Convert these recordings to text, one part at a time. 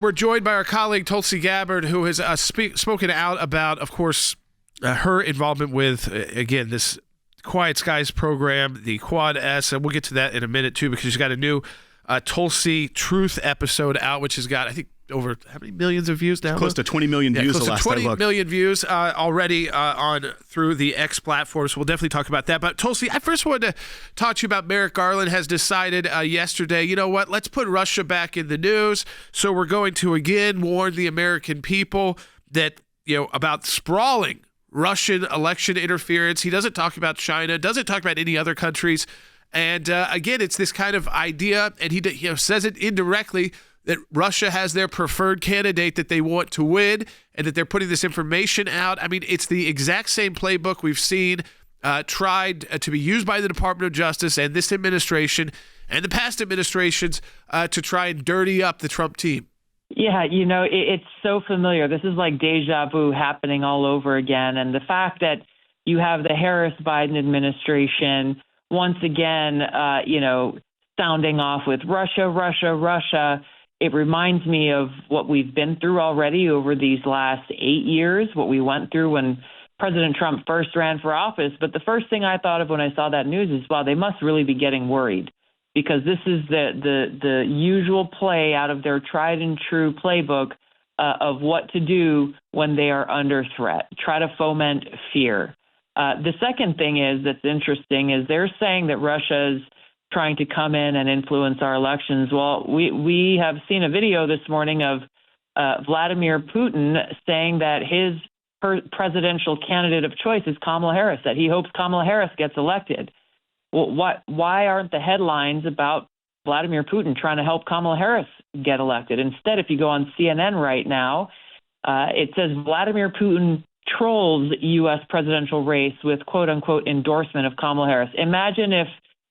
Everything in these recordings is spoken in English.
We're joined by our colleague Tulsi Gabbard, who has spoken out about, of course, her involvement with, again, this Quiet Skies program, the Quad S, and we'll get to that in a minute, too, because she's got a new Tulsi Truth episode out, which has got, I think, over how many millions of views now? Close to 20 million views the last I looked. 20 million views already on through the X platform, so we'll definitely talk about that. But Tulsi, I first wanted to talk to you about Merrick Garland has decided yesterday, you know what, let's put Russia back in the news. So we're going to again warn the American people that, about sprawling Russian election interference. He doesn't talk about China, doesn't talk about any other countries. And again, it's this kind of idea, and he says it indirectly, that Russia has their preferred candidate that they want to win and that they're putting this information out. I mean, it's the exact same playbook we've seen tried to be used by the Department of Justice and this administration and the past administrations to try and dirty up the Trump team. Yeah, it's so familiar. This is like deja vu happening all over again. And the fact that you have the Harris-Biden administration once again, sounding off with Russia, Russia, Russia. It reminds me of what we've been through already over these last 8 years, what we went through when President Trump first ran for office. But the first thing I thought of when I saw that news is, wow, they must really be getting worried, because this is the usual play out of their tried and true playbook of what to do when they are under threat, try to foment fear. The second thing that's interesting is they're saying that Russia's trying to come in and influence our elections. Well, we have seen a video this morning of Vladimir Putin saying that his presidential candidate of choice is Kamala Harris, that he hopes Kamala Harris gets elected. Well, why aren't the headlines about Vladimir Putin trying to help Kamala Harris get elected? Instead, if you go on CNN right now, it says Vladimir Putin trolls U.S. presidential race with quote-unquote endorsement of Kamala Harris. Imagine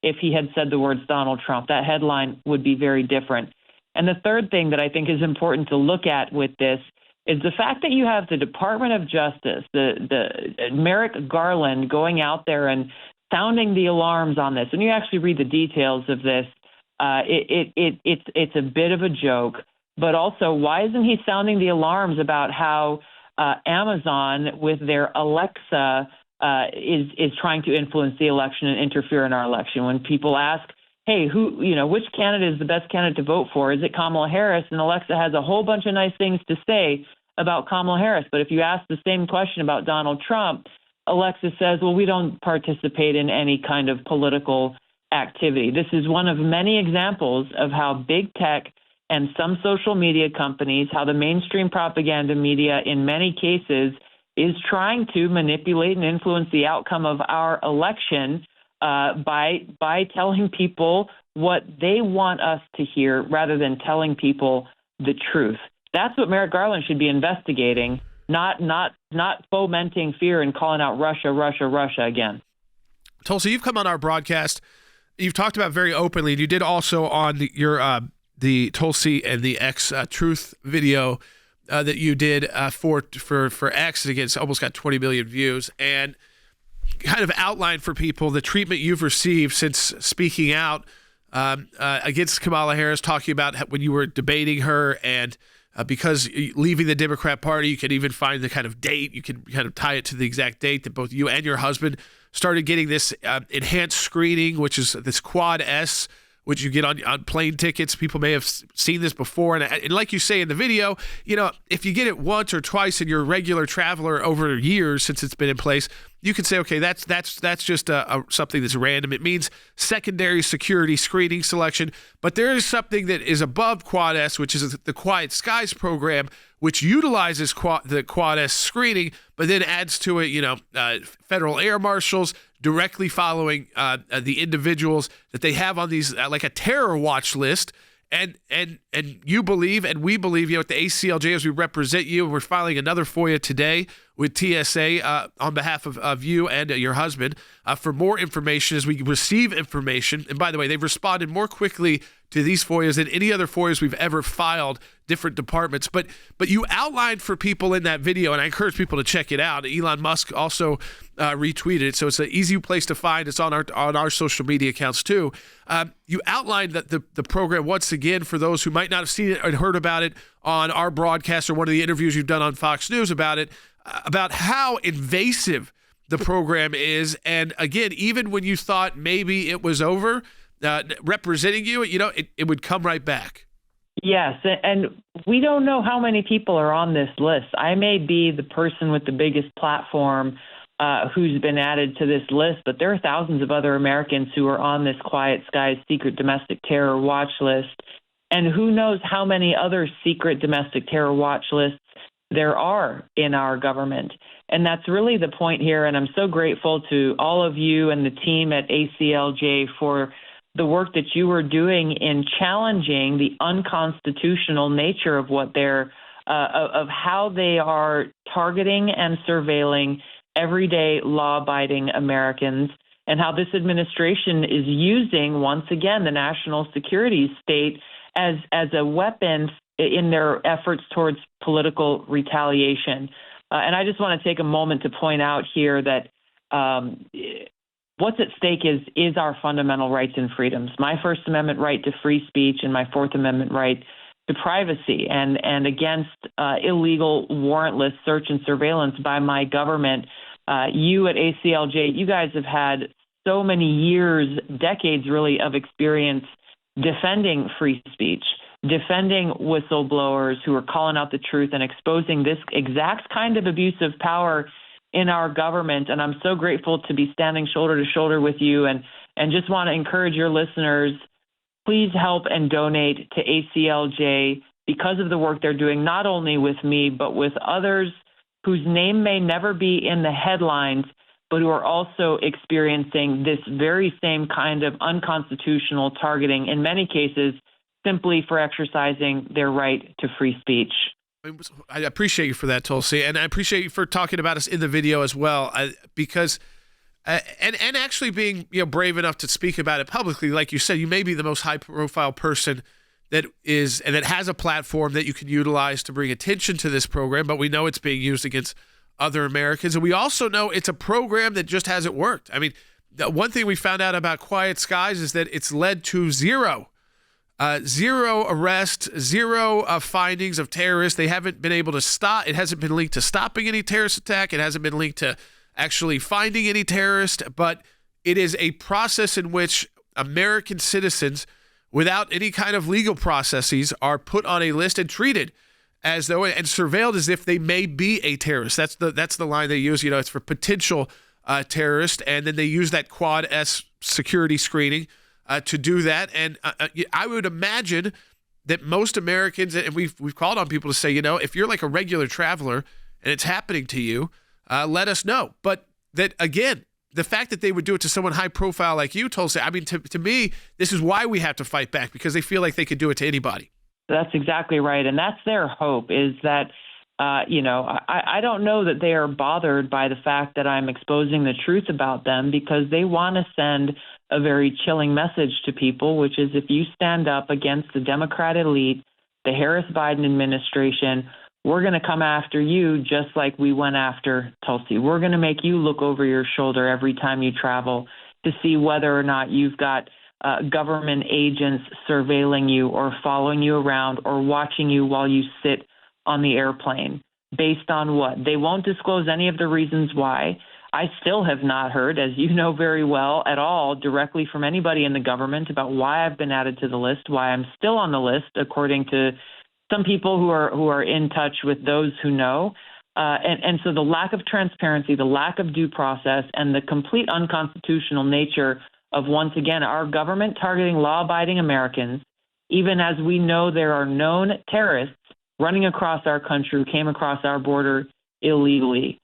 if he had said the words Donald Trump. That headline would be very different. And the third thing that I think is important to look at with this is the fact that you have the Department of Justice, the Merrick Garland going out there and sounding the alarms on this. And you actually read the details of this. It's a bit of a joke. But also, why isn't he sounding the alarms about how Amazon with their Alexa is trying to influence the election and interfere in our election? When people ask, hey, which candidate is the best candidate to vote for? Is it Kamala Harris? And Alexa has a whole bunch of nice things to say about Kamala Harris. But if you ask the same question about Donald Trump, Alexa says, well, we don't participate in any kind of political activity. This is one of many examples of how big tech and some social media companies, how the mainstream propaganda media in many cases is trying to manipulate and influence the outcome of our election by telling people what they want us to hear rather than telling people the truth. That's what Merrick Garland should be investigating, not fomenting fear and calling out Russia, Russia, Russia again. Tulsi, you've come on our broadcast. You've talked about very openly. You did also on the Tulsi and the X Truth video that you did for X. Again, it's almost got 20 million views, and kind of outlined for people the treatment you've received since speaking out against Kamala Harris, talking about when you were debating her, and because leaving the Democrat Party, you can even find the kind of date, you can kind of tie it to the exact date that both you and your husband started getting this enhanced screening, which is this Quad S, which you get on plane tickets. People may have seen this before. And like you say in the video, if you get it once or twice and you're a regular traveler over years since it's been in place, you can say, okay, that's just something that's random. It means secondary security screening selection. But there is something that is above Quad S, which is the Quiet Skies program, which utilizes the Quad S screening, but then adds to it, federal air marshals directly following the individuals that they have on these, like a terror watch list. And you believe, and we believe, at the ACLJ, as we represent you, we're filing another FOIA today with TSA on behalf of you and your husband for more information as we receive information. And by the way, they've responded more quickly to these FOIAs than any other FOIAs we've ever filed different departments. But you outlined for people in that video, and I encourage people to check it out. Elon Musk also retweeted it, so it's an easy place to find. It's on our social media accounts too. You outlined that the program once again for those who might not have seen it and heard about it on our broadcast or one of the interviews you've done on Fox News about it, about how invasive the program is. And again, even when you thought maybe it was over, representing you, it would come right back. Yes, and we don't know how many people are on this list. I may be the person with the biggest platform who's been added to this list, but there are thousands of other Americans who are on this Quiet Skies secret domestic terror watch list. And who knows how many other secret domestic terror watch lists there are in our government. And that's really the point here. And I'm so grateful to all of you and the team at ACLJ for the work that you were doing in challenging the unconstitutional nature of what they're, of how they are targeting and surveilling everyday law-abiding Americans, and how this administration is using, once again, the national security state as a weapon in their efforts towards political retaliation. And I just want to take a moment to point out here that what's at stake is our fundamental rights and freedoms. My First Amendment right to free speech and my Fourth Amendment right to privacy, and against illegal warrantless search and surveillance by my government. You at ACLJ, you guys have had so many years, decades really, of experience defending free speech, defending whistleblowers who are calling out the truth and exposing this exact kind of abuse of power in our government. And I'm so grateful to be standing shoulder to shoulder with you, and just want to encourage your listeners, please help and donate to ACLJ because of the work they're doing, not only with me, but with others whose name may never be in the headlines, but who are also experiencing this very same kind of unconstitutional targeting, in many cases, simply for exercising their right to free speech. I appreciate you for that, Tulsi, and I appreciate you for talking about us in the video as well, because and actually being brave enough to speak about it publicly. Like you said, you may be the most high-profile person that is and that has a platform that you can utilize to bring attention to this program, but we know it's being used against other Americans, and we also know it's a program that just hasn't worked. I mean, the one thing we found out about Quiet Skies is that it's led to zero arrests, zero findings of terrorists. They haven't been able to stop. It hasn't been linked to stopping any terrorist attack. It hasn't been linked to actually finding any terrorist, but it is a process in which American citizens, without any kind of legal processes, are put on a list and treated as though and surveilled as if they may be a terrorist. That's the line they use. It's for potential terrorist, and then they use that Quad S security screening to do that. And I would imagine that most Americans, and we've called on people to say, if you're like a regular traveler and it's happening to you, let us know. But that, again, the fact that they would do it to someone high profile like you, Tulsi, I mean, to me, this is why we have to fight back, because they feel like they could do it to anybody. That's exactly right. And that's their hope, is that, I don't know that they are bothered by the fact that I'm exposing the truth about them, because they want to send a very chilling message to people, which is, if you stand up against the Democrat elite, the Harris-Biden administration, we're going to come after you just like we went after Tulsi. We're going to make you look over your shoulder every time you travel to see whether or not you've got government agents surveilling you or following you around or watching you while you sit on the airplane. Based on what? They won't disclose any of the reasons why. I still have not heard, as you know very well, at all directly from anybody in the government about why I've been added to the list, why I'm still on the list, according to some people who are in touch with those who know. And so the lack of transparency, the lack of due process, and the complete unconstitutional nature of, once again, our government targeting law-abiding Americans, even as we know there are known terrorists running across our country who came across our border illegally.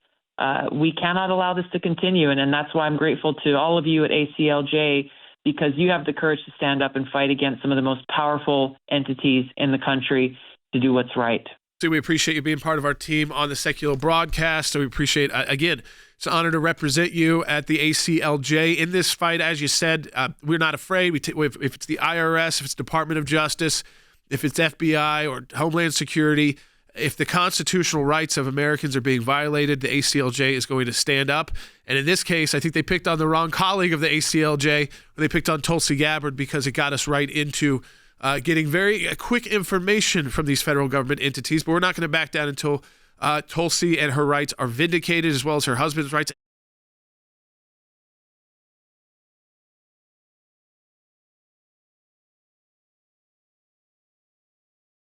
We cannot allow this to continue, and that's why I'm grateful to all of you at ACLJ, because you have the courage to stand up and fight against some of the most powerful entities in the country to do what's right. So we appreciate you being part of our team on the Sekulow broadcast. So we appreciate, again, it's an honor to represent you at the ACLJ in this fight. As you said, we're not afraid. If it's the IRS, if it's Department of Justice, if it's FBI or Homeland Security, if the constitutional rights of Americans are being violated, the ACLJ is going to stand up. And in this case, I think they picked on the wrong colleague of the ACLJ. They picked on Tulsi Gabbard because it got us right into getting very quick information from these federal government entities. But we're not going to back down until Tulsi and her rights are vindicated, as well as her husband's rights.